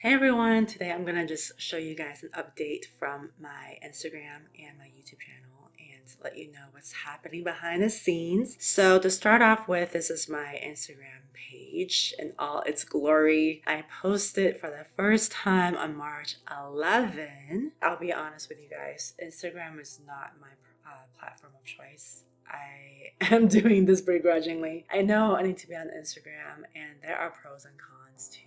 Hey everyone, today I'm gonna just show you guys an update from my Instagram and my YouTube channel and let you know what's happening behind the scenes. So to start off with, this is my Instagram page in all its glory. I posted for the first time on March 11. I'll be honest with you guys, Instagram is not my platform of choice. I am doing this begrudgingly. I know I need to be on Instagram, and there are pros and cons to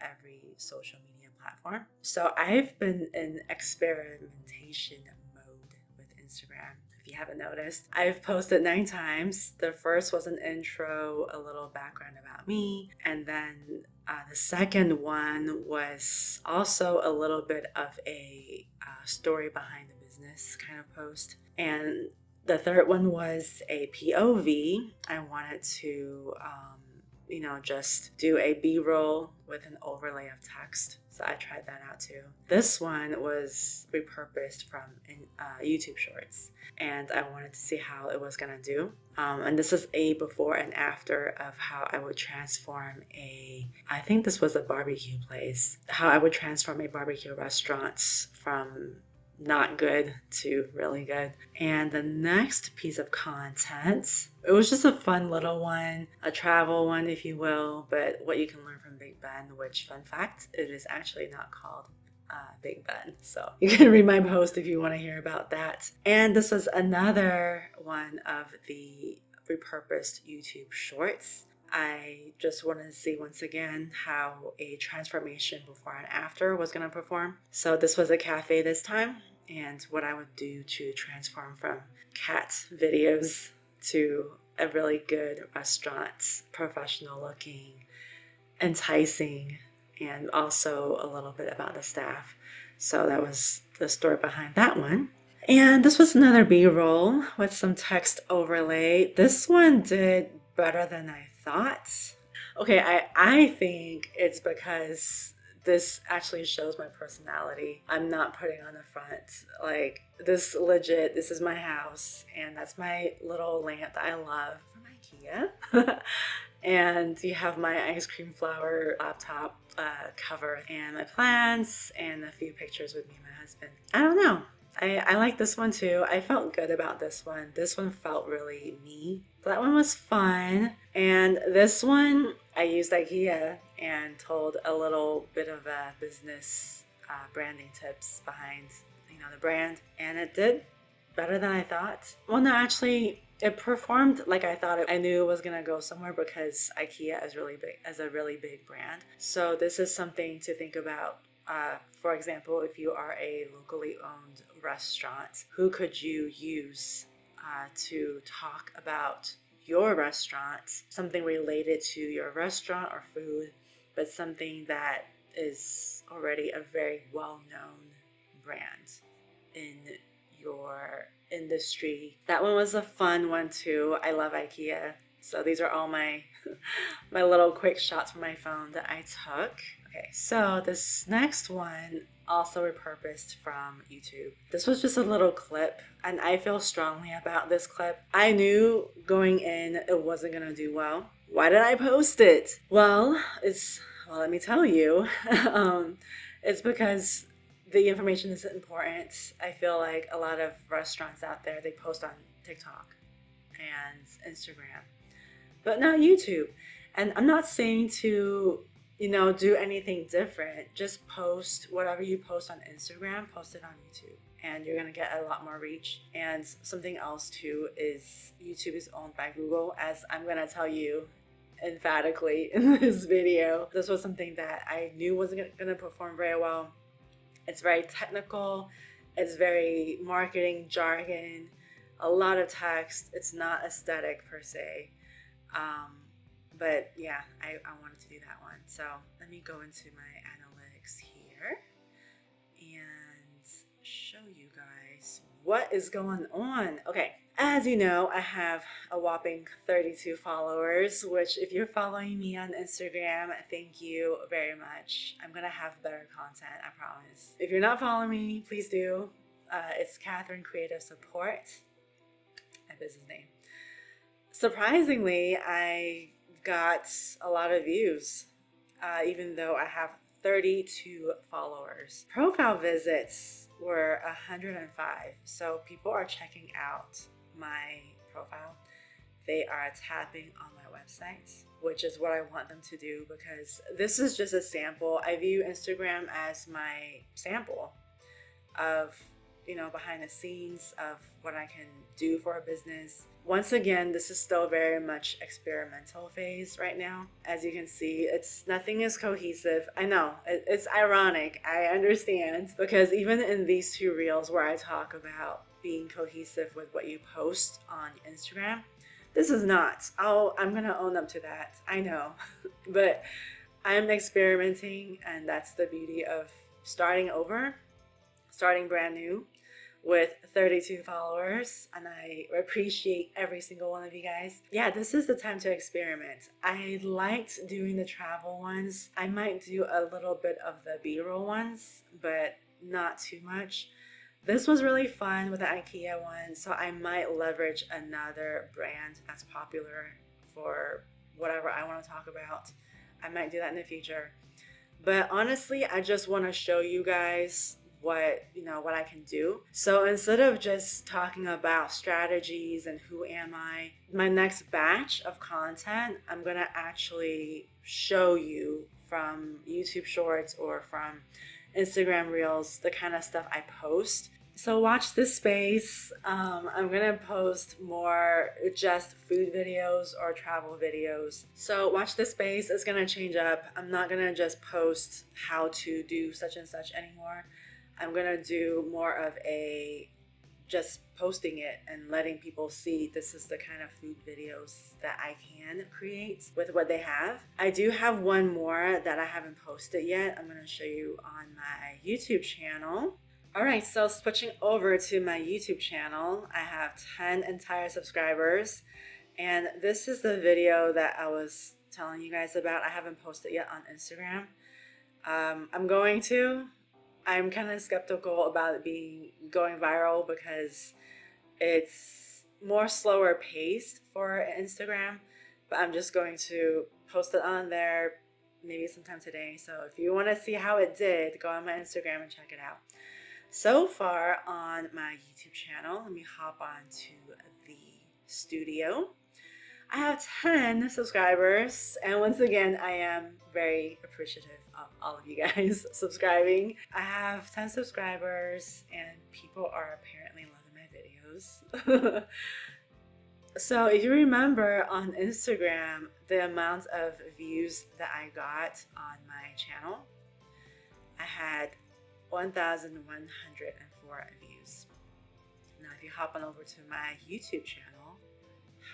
every social media platform. So I've been in experimentation mode with Instagram. If you haven't noticed, I've posted 9 times. The first was an intro, a little background about me, and then the second one was also a little bit of a story behind the business kind of post. And the third one was a POV. I wanted to, just do a B-roll with an overlay of text. So I tried that out too. This one was repurposed from YouTube Shorts, and I wanted to see how it was gonna do. And this is a before and after of how I would transform I think this was a barbecue place, how I would transform a barbecue restaurant from not good to really good. And the next piece of content, it was just a fun little one, a travel one, if you will, but what you can learn from Big Ben, which, fun fact, it is actually not called Big Ben. So you can read my post if you want to hear about that. And this is another one of the repurposed YouTube shorts. I just wanted to see once again how a transformation before and after was going to perform. So this was a cafe this time, and what I would do to transform from cat videos to a really good restaurant, professional looking, enticing, and also a little bit about the staff. So that was the story behind that one. And this was another B-roll with some text overlay. This one did better than I thought. Okay, I think it's because this actually shows my personality. I'm not putting on the front. Like, this legit, this is my house, and that's my little lamp that I love from IKEA. And you have my ice cream flower laptop cover and my plants and a few pictures with me and my husband. I don't know. I like this one too. I felt good about this one. This one felt really me. So that one was fun. And this one, I used IKEA and told a little bit of a business branding tips behind, the brand. And it did better than I thought. Well, no, actually, it performed like I thought I knew it was gonna go somewhere because IKEA is really big, as a really big brand. So this is something to think about. For example, if you are a locally owned restaurant, who could you use to talk about your restaurant, something related to your restaurant or food, but something that is already a very well-known brand in your industry. That one was a fun one too. I love IKEA. So these are all my my little quick shots from my phone that I took. Okay, so this next one also repurposed from YouTube. This was just a little clip, and I feel strongly about this clip. I knew going in it wasn't gonna do well. Why did I post it? Well, let me tell you. It's because the information is important. I feel like a lot of restaurants out there, they post on TikTok and Instagram, but not YouTube. And I'm not saying to, do anything different. Just post whatever you post on Instagram, post it on YouTube, and you're gonna get a lot more reach. And something else too is YouTube is owned by Google, as I'm gonna tell you emphatically in this video. This was something that I knew wasn't gonna perform very well. It's very technical. It's very marketing jargon, a lot of text. It's not aesthetic per se. But yeah, I wanted to do that one. So let me go into my analytics here and show you guys what is going on. Okay, as you know, I have a whopping 32 followers, which if you're following me on Instagram, thank you very much. I'm gonna have better content, I promise. If you're not following me, please do. It's Catherine Creative Support, my business name. Surprisingly, I got a lot of views, even though I have 32 followers. Profile visits were 105. So people are checking out my profile. They are tapping on my website, which is what I want them to do, because this is just a sample. I view Instagram as my sample of, behind the scenes of what I can do for a business. Once again, this is still very much experimental phase right now. As you can see, nothing is cohesive. I know, it's ironic. I understand, because even in these 2 reels where I talk about being cohesive with what you post on Instagram, this is not. I'm gonna own up to that. I know. But I'm experimenting, and that's the beauty of starting over, starting brand new with 32 followers, and I appreciate every single one of you guys. Yeah, this is the time to experiment. I liked doing the travel ones. I might do a little bit of the B-roll ones, but not too much. This was really fun with the IKEA one, so I might leverage another brand that's popular for whatever I want to talk about. I might do that in the future. But honestly, I just want to show you guys what I can do. So instead of just talking about strategies and who am I, my next batch of content, I'm going to actually show you from YouTube Shorts or from Instagram Reels the kind of stuff I post. So watch this space. I'm gonna post more just food videos or travel videos. So watch this space. It's gonna change up. I'm not gonna just post how to do such and such anymore. I'm gonna do more of a just posting it and letting people see this is the kind of food videos that I can create with what they have. I do have one more that I haven't posted yet. I'm gonna show you on my YouTube channel. All right, so switching over to my YouTube channel, I have 10 entire subscribers, and this is the video that I was telling you guys about. I haven't posted yet on Instagram. I'm kind of skeptical about it going viral because it's more slower paced for Instagram, but I'm just going to post it on there maybe sometime today. So if you want to see how it did, go on my Instagram and check it out. So far on my YouTube channel, let me hop on to the studio. I have 10 subscribers, and once again, I am very appreciative of all of you guys subscribing. I have 10 subscribers, and people are apparently loving my videos. So if you remember on Instagram, the amount of views that I got on my channel, I had 1,104 views. Now, if you hop on over to my YouTube channel,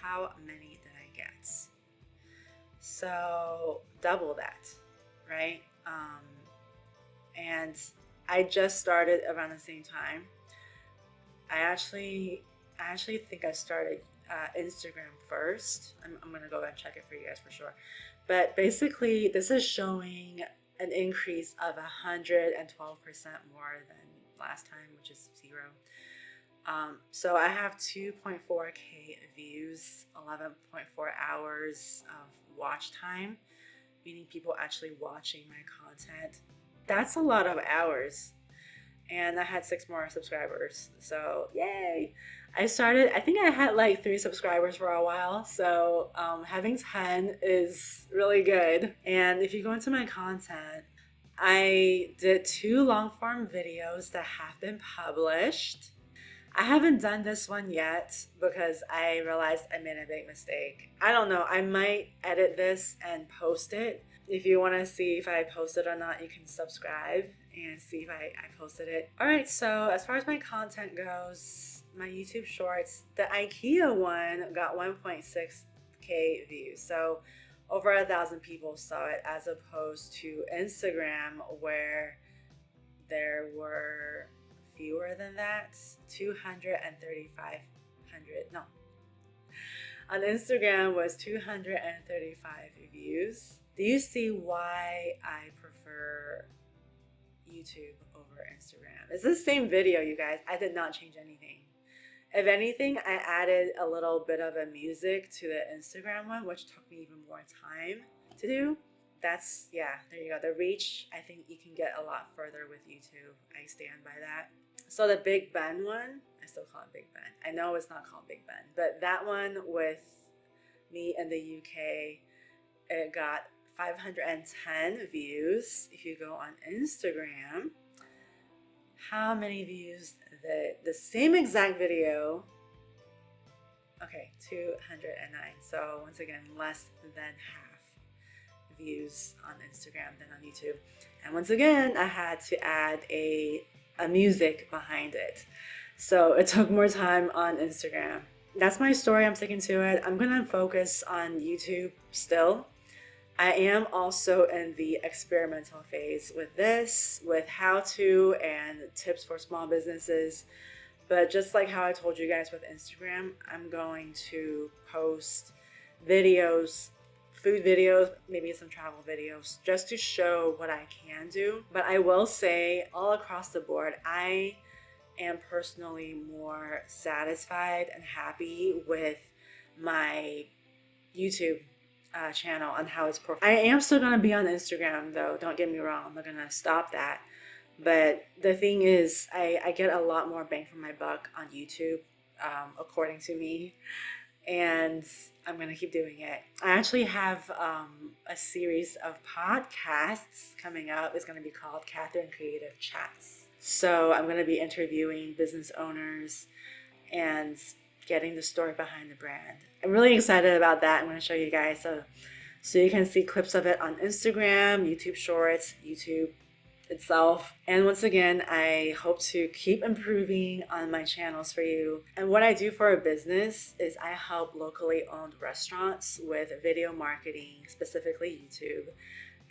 how many did I get? So double that, right? And I just started around the same time. I actually think I started Instagram first. I'm gonna go and check it for you guys for sure. But basically, this is showing an increase of 112% more than last time, which is 0. So I have 2.4K views, 11.4 hours of watch time, meaning people actually watching my content. That's a lot of hours. And I had 6 more subscribers. So yay! I think I had like 3 subscribers for a while. So having 10 is really good. And if you go into my content, I did 2 long form videos that have been published. I haven't done this one yet because I realized I made a big mistake. I don't know. I might edit this and post it. If you want to see if I posted or not, you can subscribe and see if I posted it. All right, so as far as my content goes, my YouTube Shorts, the IKEA one got 1.6K views. So over 1,000 people saw it, as opposed to Instagram where there were fewer than that, 235. No. On Instagram was 235 views. Do you see why I prefer YouTube over Instagram? It's the same video, you guys. I did not change anything. If anything, I added a little bit of a music to the Instagram one, which took me even more time to do. that's, yeah, there you go. The reach, I think you can get a lot further with YouTube. I stand by that. So the Big Ben one, I still call it Big Ben. I know it's not called Big Ben, but that one with me in the UK, it got 510 views. If you go on Instagram, how many views? The same exact video, okay, 209. So once again, less than half views on Instagram than on YouTube. And once again, I had to add a music behind it. So it took more time on Instagram. That's my story. I'm sticking to it. I'm gonna focus on YouTube still. I am also in the experimental phase with this, with how to and tips for small businesses. But just like how I told you guys with Instagram, I'm going to post videos, food videos, maybe some travel videos, just to show what I can do. But I will say, all across the board, I am personally more satisfied and happy with my YouTube channel and how it's performed. I am still going to be on Instagram though, don't get me wrong, I'm not going to stop that. But the thing is, I get a lot more bang for my buck on YouTube, according to me, and I'm going to keep doing it. I actually have a series of podcasts coming up. It's going to be called Catherine Creative Chats. So I'm going to be interviewing business owners and getting the story behind the brand. I'm really excited about that. I'm going to show you guys so you can see clips of it on Instagram, YouTube Shorts, YouTube itself. And once again, I hope to keep improving on my channels for you. And what I do for a business is I help locally owned restaurants with video marketing, specifically YouTube,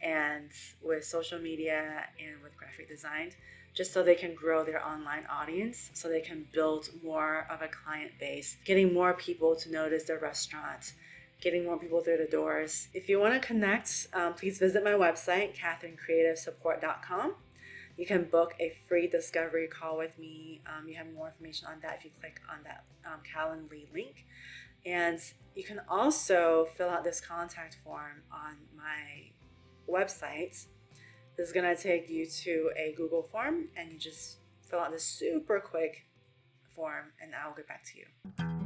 and with social media and with graphic design, just so they can grow their online audience, so they can build more of a client base, getting more people to notice their restaurant, getting more people through the doors. If you want to connect, please visit my website, catherinecreativesupport.com. You can book a free discovery call with me. You have more information on that if you click on that Calendly link. And you can also fill out this contact form on my website. This is going to take you to a Google form, and you just fill out this super quick form, and I'll get back to you.